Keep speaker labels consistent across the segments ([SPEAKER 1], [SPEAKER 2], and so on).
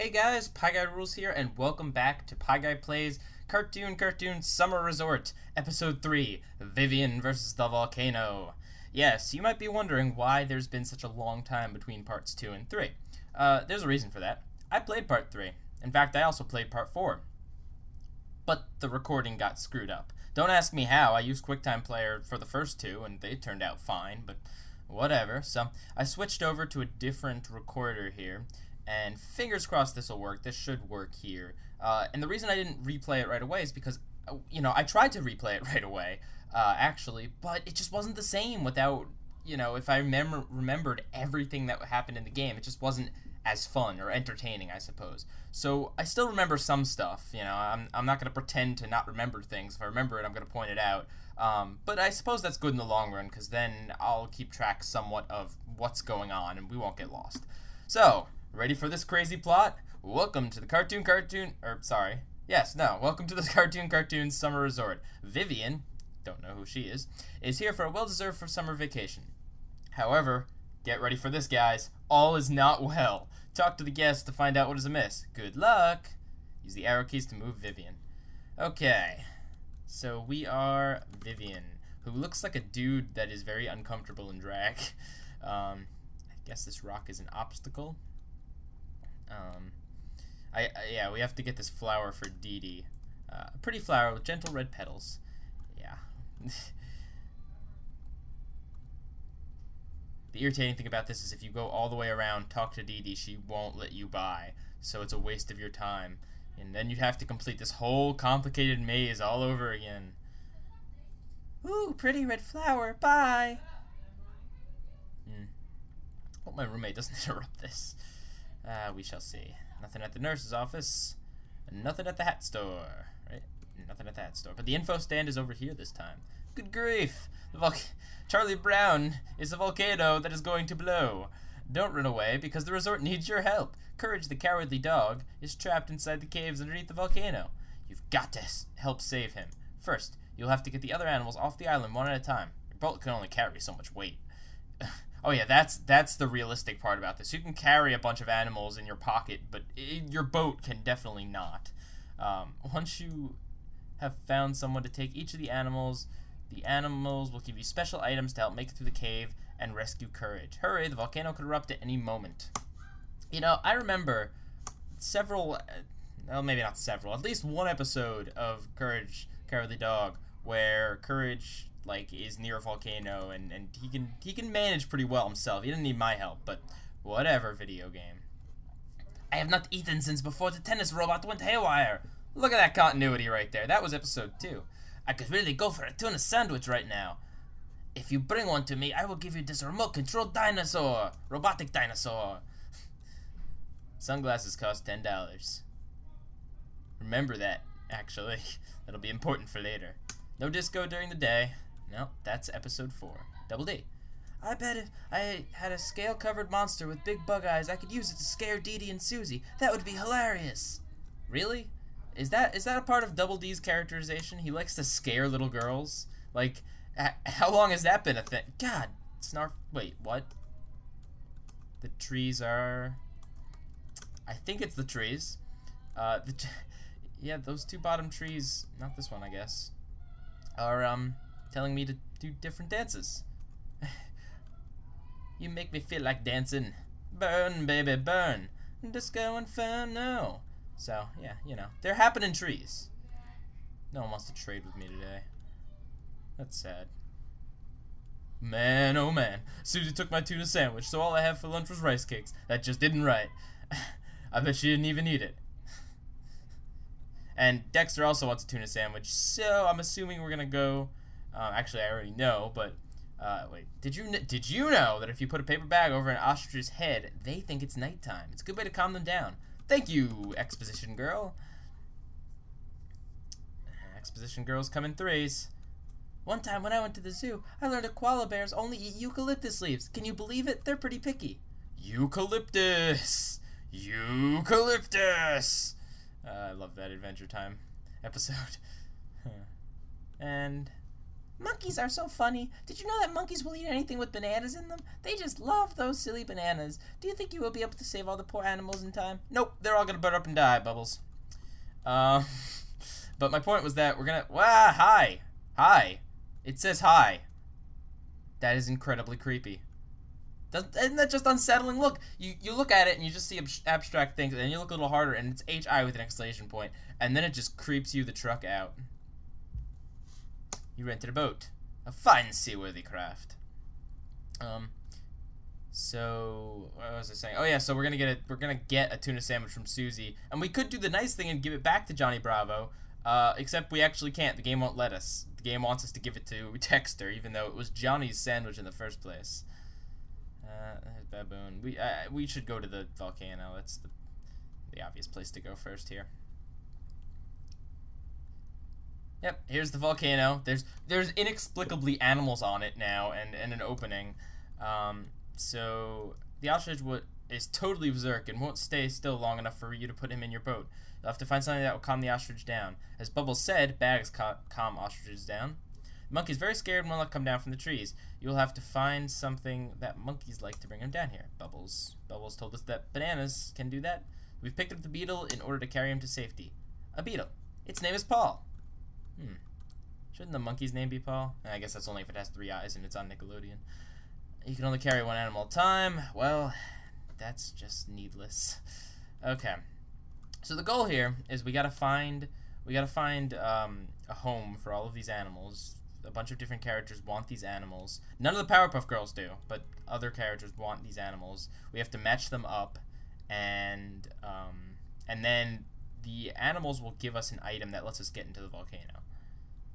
[SPEAKER 1] Hey guys, Pieguy Rules here, and welcome back to Pieguy Plays Cartoon Summer Resort, Episode 3, Vivian versus the Volcano. Yes, you might be wondering why there's been such a long time between parts 2 and 3. There's a reason for that. I played part 3. In fact, I also played part 4. But the recording got screwed up. Don't ask me how. I used QuickTime Player for the first two, and they turned out fine, but whatever. So, I switched over to a different recorder here. And fingers crossed this will work. This should work here. And the reason I didn't replay it right away is because, I tried to replay it right away, actually, but it just wasn't the same without, if I remembered everything that happened in the game, it just wasn't as fun or entertaining, I suppose. So I still remember some stuff, I'm not going to pretend to not remember things. If I remember it, I'm going to point it out. But I suppose that's good in the long run, because then I'll keep track somewhat of what's going on, and we won't get lost. So, ready for this crazy plot? Welcome to the welcome to the Cartoon Summer Resort. Vivian, don't know who she is here for a well-deserved summer vacation. However, get ready for this, guys. All is not well. Talk to the guests to find out what is amiss. Good luck. Use the arrow keys to move Vivian. Okay, so we are Vivian, who looks like a dude that is very uncomfortable in drag. I guess this rock is an obstacle. Yeah, we have to get this flower for Dee Dee. A pretty flower with gentle red petals. Yeah. The irritating thing about this is if you go all the way around, talk to Dee Dee, she won't let you by. So it's a waste of your time. And then you'd have to complete this whole complicated maze all over again. Ooh, pretty red flower, bye! Hope my roommate doesn't interrupt this. We shall see. Nothing at the nurse's office. Nothing at the hat store. Right? Nothing at the hat store. But the info stand is over here this time. Good grief! Charlie Brown is the volcano that is going to blow. Don't run away, because the resort needs your help. Courage, the cowardly dog, is trapped inside the caves underneath the volcano. You've got to help save him. First, you'll have to get the other animals off the island one at a time. Your boat can only carry so much weight. Oh yeah, that's the realistic part about this. You can carry a bunch of animals in your pocket, but your boat can definitely not. Once you have found someone to take each of the animals will give you special items to help make it through the cave and rescue Courage. Hurry, the volcano could erupt at any moment. I remember several, well, maybe not several, at least one episode of Courage, Cowardly Dog, where Courage is near a volcano and he can manage pretty well himself. He doesn't need my help, but whatever, video game. I have not eaten since before the tennis robot went haywire. Look at that continuity right there. That was episode 2. I could really go for a tuna sandwich right now. If you bring one to me, I will give you this remote control dinosaur. Robotic dinosaur. Sunglasses cost $10. Remember that, actually. That'll be important for later. No disco during the day. No, that's episode 4. Double D. I bet if I had a scale-covered monster with big bug eyes, I could use it to scare Dee Dee and Susie. That would be hilarious. Really? Is that a part of Double D's characterization? He likes to scare little girls? How long has that been a thing? God, wait, what? The trees are... I think it's the trees. Yeah, those two bottom trees, not this one, I guess, are, telling me to do different dances. You make me feel like dancing. Burn, baby, burn. Disco Inferno. So, yeah, they're happening trees. No one wants to trade with me today. That's sad. Man, oh man. Susie took my tuna sandwich, so all I have for lunch was rice cakes. That just didn't right. I bet she didn't even eat it. And Dexter also wants a tuna sandwich, so I'm assuming we're gonna go. Actually, I already know, but wait. Did you know that if you put a paper bag over an ostrich's head, they think it's nighttime? It's a good way to calm them down. Thank you, Exposition Girl. Exposition Girls come in threes. One time when I went to the zoo, I learned that koala bears only eat eucalyptus leaves. Can you believe it? They're pretty picky. Eucalyptus! Eucalyptus! I love that Adventure Time episode. And Monkeys are so funny. Did you know that monkeys will eat anything with bananas in them? They just love those silly bananas. Do you think you will be able to save all the poor animals in time? Nope, they're all gonna burn up and die, Bubbles. But my point was that we're gonna... Hi! Hi! It says hi. That is incredibly creepy. Isn't that just unsettling? Look, you look at it and you just see abstract things, and then you look a little harder and it's HI with an exclamation point, and then it just creeps you the truck out. You rented a boat. A fine seaworthy craft. So what was I saying? Oh yeah, so we're gonna get a tuna sandwich from Susie, and we could do the nice thing and give it back to Johnny Bravo, except we actually can't. The game won't let us. The game wants us to give it to Dexter, even though it was Johnny's sandwich in the first place. Baboon. We should go to the volcano. That's the obvious place to go first here. Yep, here's the volcano. There's inexplicably animals on it now, and an opening. So the ostrich is totally berserk and won't stay still long enough for you to put him in your boat. You'll have to find something that will calm the ostrich down. As Bubbles said, bags calm ostriches down. The monkey's very scared and will not come down from the trees. You'll have to find something that monkeys like to bring him down here. Bubbles told us that bananas can do that. We've picked up the beetle in order to carry him to safety. A beetle. Its name is Paul. Shouldn't the monkey's name be Paul? I guess that's only if it has 3 eyes and it's on Nickelodeon. You can only carry 1 animal at a time. Well, that's just needless. Okay. So the goal here is we gotta find a home for all of these animals. A bunch of different characters want these animals. None of the Powerpuff Girls do, but other characters want these animals. We have to match them up, and then the animals will give us an item that lets us get into the volcano.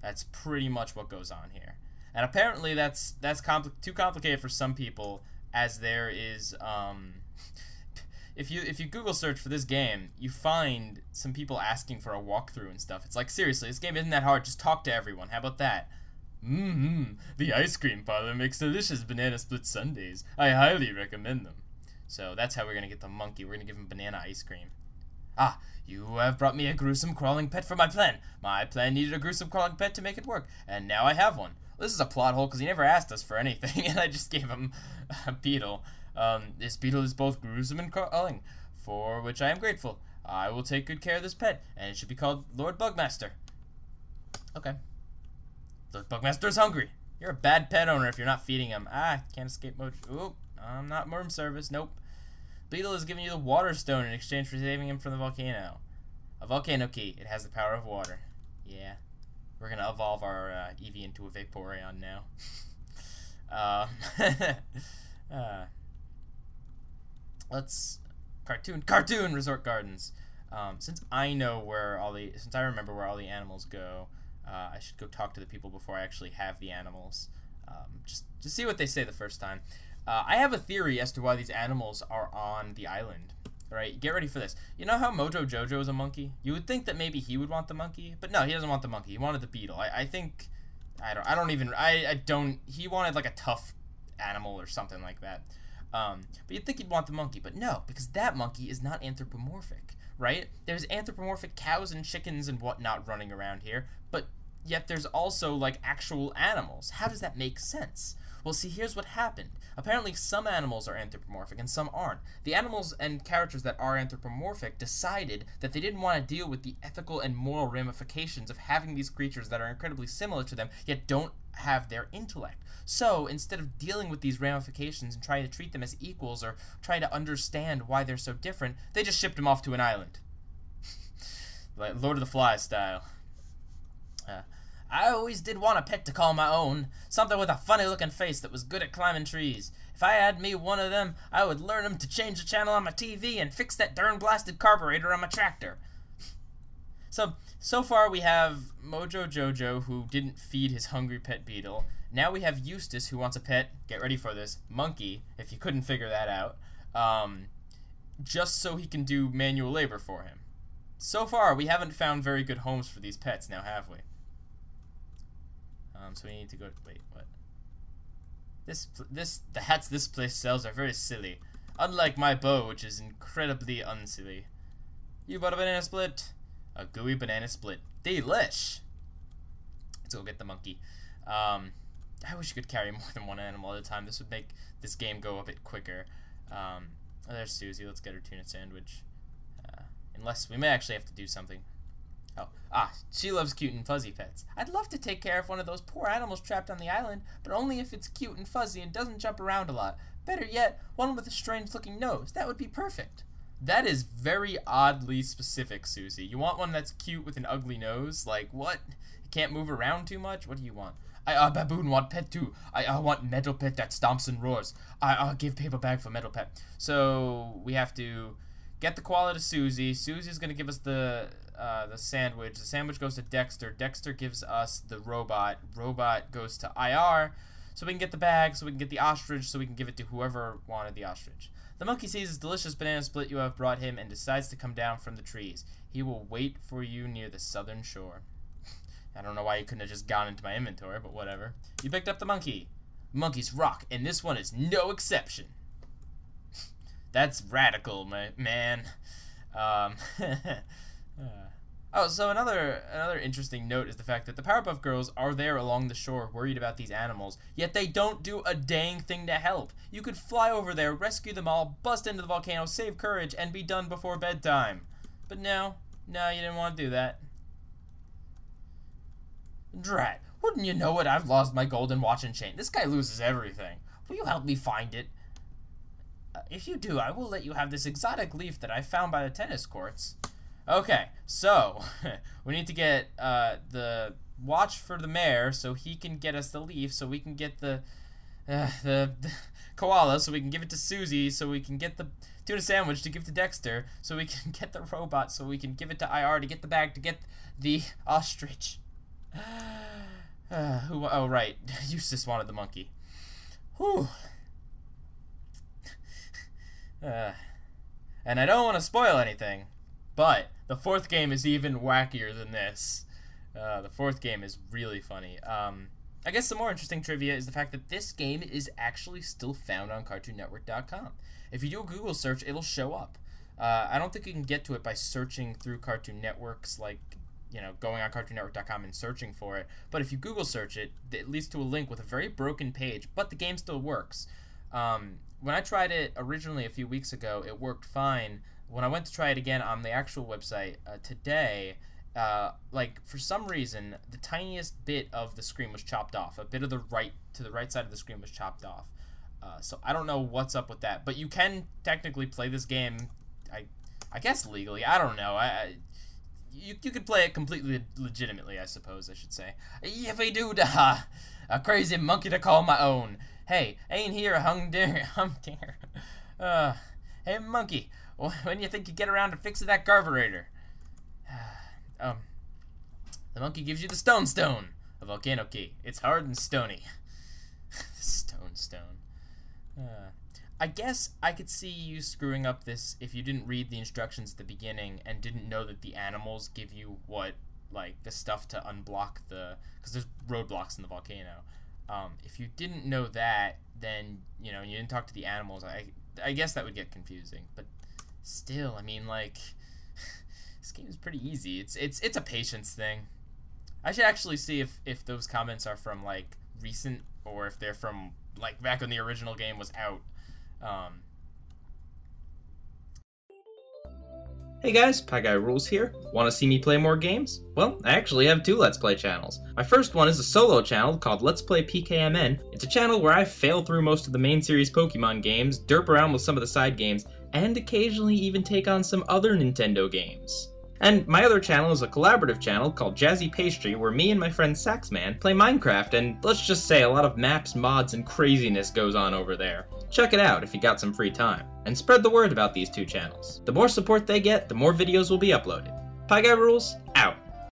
[SPEAKER 1] That's pretty much what goes on here. And apparently that's too complicated for some people, as there is if you Google search for this game, you find some people asking for a walkthrough and stuff. It's like, seriously, this game isn't that hard. Just talk to everyone. How about that? The ice cream parlor makes delicious banana split sundaes. I highly recommend them. So that's how we're gonna get the monkey. We're gonna give him banana ice cream. Ah, you have brought me a gruesome crawling pet for my plan. My plan needed a gruesome crawling pet to make it work, and now I have one. This is a plot hole because he never asked us for anything, and I just gave him a beetle. This beetle is both gruesome and crawling, for which I am grateful. I will take good care of this pet, and it should be called Lord Bugmaster. Okay. Lord Bugmaster is hungry. You're a bad pet owner if you're not feeding him. Can't escape mode. Oop, I'm not room service. Nope. Beetle is giving you the water stone in exchange for saving him from the volcano. A volcano key. It has the power of water. Yeah. We're gonna evolve our Eevee into a Vaporeon now. Let's cartoon resort gardens. Since I remember where all the animals go, I should go talk to the people before I actually have the animals. Just to see what they say the first time. I have a theory as to why these animals are on the island. Alright, get ready for this. You know how Mojo Jojo is a monkey? You would think that maybe he would want the monkey, but no, he doesn't want the monkey. He wanted the beetle. He wanted like a tough animal or something like that. But you'd think he'd want the monkey, but no, because that monkey is not anthropomorphic, right? There's anthropomorphic cows and chickens and whatnot running around here, but yet there's also like actual animals. How does that make sense? Well, see, here's what happened. Apparently, some animals are anthropomorphic and some aren't. The animals and characters that are anthropomorphic decided that they didn't want to deal with the ethical and moral ramifications of having these creatures that are incredibly similar to them, yet don't have their intellect. So, instead of dealing with these ramifications and trying to treat them as equals or trying to understand why they're so different, they just shipped them off to an island. Like Lord of the Flies style. I always did want a pet to call my own. Something with a funny-looking face that was good at climbing trees. If I had me one of them, I would learn him to change the channel on my TV and fix that darn blasted carburetor on my tractor. So far we have Mojo Jojo, who didn't feed his hungry pet beetle. Now we have Eustace, who wants a pet, get ready for this, monkey, if you couldn't figure that out, just so he can do manual labor for him. So far, we haven't found very good homes for these pets, now have we? So we need to go. Wait, what? The hats this place sells are very silly. Unlike my bow, which is incredibly unsilly. You bought a banana split? A gooey banana split. Delish! Let's go get the monkey. I wish you could carry more than one animal at a time. This would make this game go a bit quicker. Oh, there's Susie. Let's get her tuna sandwich. Unless we may actually have to do something. Oh, she loves cute and fuzzy pets. I'd love to take care of one of those poor animals trapped on the island, but only if it's cute and fuzzy and doesn't jump around a lot. Better yet, one with a strange-looking nose. That would be perfect. That is very oddly specific, Susie. You want one that's cute with an ugly nose? Like, what? It can't move around too much? What do you want? Baboon want pet too. I want metal pet that stomps and roars. I'll give paper bag for metal pet. So, we have to get the koala to Susie. Susie's gonna give us the sandwich. The sandwich goes to Dexter. Dexter gives us the robot. Robot goes to IR. So we can get the bag, so we can get the ostrich, so we can give it to whoever wanted the ostrich. The monkey sees this delicious banana split you have brought him and decides to come down from the trees. He will wait for you near the southern shore. I don't know why you couldn't have just gone into my inventory, but whatever. You picked up the monkey. Monkeys rock, and this one is no exception. That's radical, man. Oh, so another interesting note is the fact that the Powerpuff Girls are there along the shore worried about these animals, yet they don't do a dang thing to help. You could fly over there, rescue them all, bust into the volcano, save Courage, and be done before bedtime. But no, you didn't want to do that. Drat, wouldn't you know it, I've lost my golden watch and chain. This guy loses everything. Will you help me find it? If you do, I will let you have this exotic leaf that I found by the tennis courts. Okay, so we need to get the watch for the mayor so he can get us the leaf, so we can get the koala, so we can give it to Susie, so we can get the tuna sandwich to give to Dexter, so we can get the robot, so we can give it to IR to get the bag to get the ostrich. Oh, right. Eustace wanted the monkey. Whew. And I don't want to spoil anything, but the fourth game is even wackier than this. The fourth game is really funny. I guess some more interesting trivia is the fact that this game is actually still found on CartoonNetwork.com. If you do a Google search, it'll show up. I don't think you can get to it by searching through Cartoon Network's, like, you know, going on CartoonNetwork.com and searching for it. But if you Google search it, it leads to a link with a very broken page, but the game still works. When I tried it originally a few weeks ago, it worked fine. When I went to try it again on the actual website today, like, for some reason, the tiniest bit of the screen was chopped off. A bit of the right side of the screen was chopped off. So I don't know what's up with that. But you can technically play this game, I guess legally. I don't know. You could play it completely legitimately, I suppose I should say. Yippee doo dah! A crazy monkey to call my own. Hey, ain't here a humdinger. Hey, monkey, when you think you get around to fixing that carburetor? The monkey gives you the stone, a volcano key. It's hard and stony. Stone. I guess I could see you screwing up this if you didn't read the instructions at the beginning and didn't know that the animals give you the stuff to unblock because there's roadblocks in the volcano. If you didn't know that, then, you know, you didn't talk to the animals, I guess that would get confusing. But still, I mean, like, this game is pretty easy. It's a patience thing. I should actually see if those comments are from, like, recent, or if they're from, like, back when the original game was out.
[SPEAKER 2] Hey guys, Pieguy Rules here. Want to see me play more games? Well, I actually have 2 Let's Play channels. My first one is a solo channel called Let's Play PKMN. It's a channel where I fail through most of the main series Pokemon games, derp around with some of the side games, and occasionally even take on some other Nintendo games. And my other channel is a collaborative channel called Jazzy Pastry, where me and my friend Saxman play Minecraft, and let's just say a lot of maps, mods, and craziness goes on over there. Check it out if you got some free time. And spread the word about these 2 channels. The more support they get, the more videos will be uploaded. Pieguy Rules,